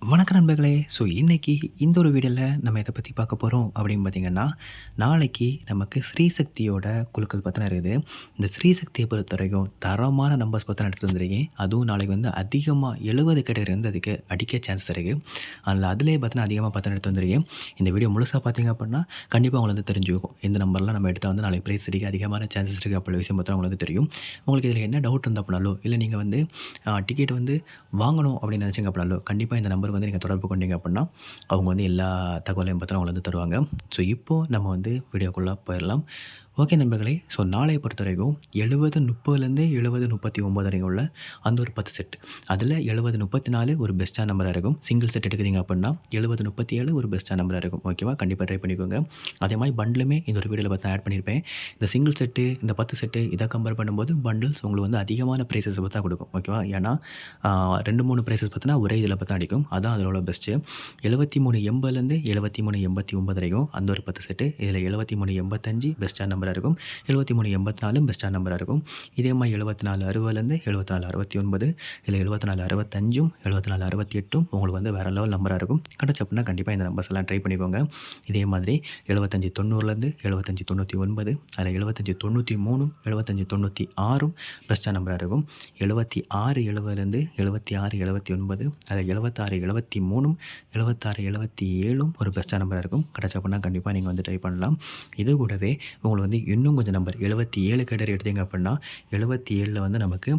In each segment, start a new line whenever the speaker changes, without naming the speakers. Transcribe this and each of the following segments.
வணக்கம் நண்பர்களே. இன்னைக்கு இந்த ஒரு வீடியோவில் நம்ம எதை பற்றி பார்க்க போகிறோம் அப்படின்னு பார்த்தீங்கன்னா, நாளைக்கு நமக்கு ஸ்ரீசக்தியோட குழுக்கள் பற்றின இருக்குது. இந்த ஸ்ரீசக்தியை பொறுத்தவரைக்கும் தரமான நம்பர்ஸ் பற்றின எடுத்துகிட்டு வந்திருக்கேன். அதுவும் நாளைக்கு வந்து அதிகமாக 70 கேட்டகரி வந்து அதுக்கு அடிக்க சான்சஸ் இருக்குது. அதிலே பார்த்தீங்கன்னா அதிகமாக பற்றின எடுத்து வந்திருக்கேன். இந்த வீடியோ முழுசாக பார்த்தீங்க அப்படின்னா கண்டிப்பாக உங்களுக்கு வந்து தெரிஞ்சுக்கும். இந்த நம்பர்லாம் நம்ம எடுத்தால் வந்து நாளைக்கு ப்ரைஸ் அடிக்க அதிகமான சான்சஸ் இருக்குது அப்படி விஷயம் பார்த்தா உங்களுக்கு வந்து தெரியும். உங்களுக்கு இதில் என்ன டவுட் இருந்தால் அப்படின்னாலோ இல்லை நீங்கள் வந்து டிக்கெட் வந்து வாங்கணும் அப்படின்னு நினச்சிங்க அப்படின்னாலோ கண்டிப்பாக இந்த நம்பருக்கு வந்து நீங்கள் தொடர்பு கொண்டீங்க அப்படின்னா அவங்க வந்து எல்லா தகவலையும் பற்றி அவங்களை வந்து தருவாங்க. இப்போது நம்ம வந்து வீடியோக்குள்ளே போயிடலாம். ஓகே நண்பர்களே, நாளையை பொறுத்த வரைக்கும் 70 30லேருந்து 70 39 வரைக்கும் உள்ள அந்த ஒரு 10 செட். அதில் 70 34 ஒரு பெஸ்ட்டான நம்பராக இருக்கும். சிங்கிள் செட் எடுக்கிறீங்க அப்படின்னா 70 37 ஒரு பெஸ்ட்டான நம்பராக இருக்கும். ஓகேவா, கண்டிப்பாக ட்ரை பண்ணிக்கோங்க. அதே மாதிரி பண்டிலுமே இந்த ஒரு வீடியோவில் பார்த்து ஆட் பண்ணியிருப்பேன். இந்த சிங்கிள் செட்டு இந்த 10 செட்டு இதை கம்பேர் பண்ணும்போது பண்டில்ஸ் உங்களுக்கு வந்து அதிகமான ப்ரைஸஸ் பார்த்து தான் கொடுக்கும். ஓகேவா, ஏன்னா 2-3 ப்ரைஸஸ் பார்த்தீங்கன்னா ஒரே இதில் பார்த்தா அடிக்கும். அதான் அதில் உள்ள பெஸ்ட்டு. 7380லேருந்து 7389 வரைக்கும் அந்த ஒரு 10 செட்டு. இதில் 7385 பெஸ்ட்டான நம்பராக இருக்கும். 7384 பெஸ்ட்டான நம்பராக இருக்கும். இதே மாதிரி 7460லேருந்து 7469, இல்லை 7465 7468 உங்களுக்கு வந்து வேறு லெவல் நம்பராக இருக்கும். கிடச்சி அப்படின்னா கண்டிப்பாக இந்த நம்பர்ஸ் எல்லாம் ட்ரை பண்ணிக்கோங்க. இதே மாதிரி 7590லேருந்து 7599, அதில் 7593 7596 பெஸ்ட்டான நம்பராக இருக்கும். 7670லேருந்து 7679, அதில் 7673 7677 ஒரு பெஸ்ட்டான நம்பராக இருக்கும். கிடச்சி அப்படின்னா கண்டிப்பாக நீங்கள் வந்து ட்ரை பண்ணலாம். இது கூடவே உங்களுக்கு வந்து இன்னும் கொஞ்சம் நம்பர் 77 கேட்டகரி எடுத்தீங்க அப்படின்னா 77ல் வந்து நமக்கு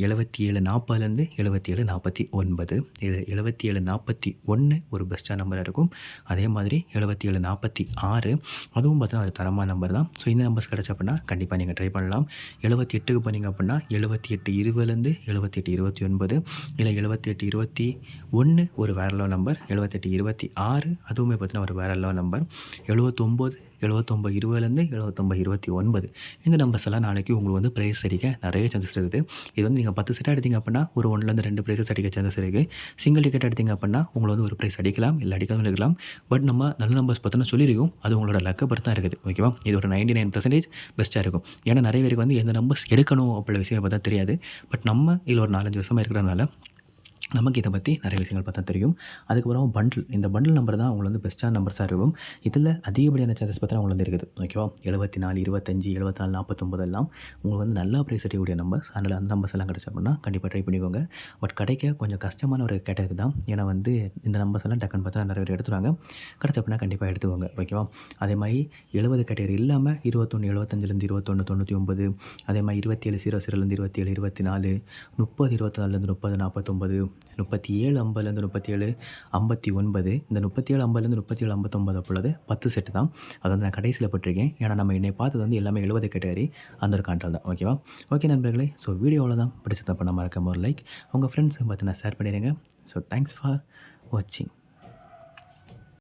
7740லேருந்து 7749, இது 7741 ஒரு பெஸ்ட்டான நம்பராக இருக்கும். அதே மாதிரி 7746 அதுவும் பார்த்தீங்கன்னா ஒரு தரமான நம்பர் தான். இந்த நம்பர்ஸ் கிடச்ச அப்படின்னா கண்டிப்பாக நீங்கள் ட்ரை பண்ணலாம். 78க்கு போனீங்க அப்படின்னா 7820லேருந்து 7829, இல்லை 7821 ஒரு வேறு லெவல் நம்பர். 7826 அதுவுமே பார்த்தீங்கன்னா ஒரு வேறு லெவல் நம்பர். 7920லேருந்து 7929 இந்த நம்பர்ஸ் எல்லாம் நாளைக்கு உங்களுக்கு வந்து ப்ரைஸ் அடிக்க நிறைய சான்சஸ் இருக்குது. இது வந்து நீங்கள் 10 செட்டாக எடுத்தீங்க அப்படின்னா ஒரு 1லேருந்து 2 ப்ரைஸஸ் அடிக்க சான்சஸ் இருக்குது. சிங்கிள் டிக்கெட் எடுத்தீங்க அப்படின்னா உங்களை வந்து ஒரு ப்ரைஸ் அடிக்கலாம், இல்லை அடிக்காமல் இருக்கலாம். பட் நம்ம நல்ல நம்பர்ஸ் பார்த்தோன்னா சொல்லியிருக்கோம். அது உங்களோட லக்கை பொறுத்து தான் இருக்குது. ஓகேவா, இது ஒரு 99% பெஸ்ட்டாக இருக்கும். ஏன்னா நிறைய பேருக்கு வந்து எந்த நம்பர்ஸ் எடுக்கணும் அப்படின்ற விஷயம் பார்த்தா தெரியாது. பட் நம்ம இதில் ஒரு 4-5 வருஷமாக இருக்கிறதுனால நமக்கு இதை பற்றி நிறைய விஷயங்கள் பார்த்தா தெரியும். அதுக்கப்புறம் இந்த பண்டில் நம்பர் தான் உங்களுக்கு வந்து பெஸ்ட்டான நம்பர்ஸாக இருக்கும். இதில் அதிகப்படியான சான்சஸ் பார்த்தா உங்களுக்கு வந்து இருக்குது. ஓகேவா, 74 25 74 49 எல்லாம் உங்களுக்கு வந்து நல்லா ப்ரைஸ் அடிக்கக்கூடிய நம்பர்ஸ். அதில் அந்த நம்பர்ஸ் எல்லாம் கிடச்சி அப்படின்னா கண்டிப்பாக ட்ரை பண்ணிக்கோங்க. பட் கிடைக்க கொஞ்சம் கஷ்டமான ஒரு கேட்டகரி தான். ஏன்னா வந்து இந்த நம்பர்ஸ் எல்லாம் டக்குன்னு பார்த்தா நிறைய பேர் எடுத்துருவாங்க. கிடச்சி அப்படின்னா கண்டிப்பாக எடுத்துக்கோங்க. ஓகேவா, அதே மாதிரி 70 கேட்டகரி இல்லாமல் 21 75லேருந்து 21 99, அதே மாதிரி 27 00லேருந்து 27 24, 30 24லேருந்து 30 49, 37 50லேருந்து 37 59, இந்த 37 50லேருந்து 37 59 அப்பொழுது 10 செட்டு தான். அது வந்து நான் கடைசியில் போட்டிருக்கேன். ஏன்னா நம்ம என்னை பார்த்தது வந்து எல்லாமே 70 கேட்டகரி அந்த ஒரு கான்ட்ரால் தான். ஓகேவா, ஓகே நண்பர்களே, வீடியோவில் தான் பிடிச்சது அப்போ நம்ம மறக்காம ஒரு லைக் உங்கள் ஃப்ரெண்ட்ஸுக்கு பார்த்து நான் ஷேர் பண்ணிடுங்க. தேங்க்ஸ் ஃபார் வாட்சிங்.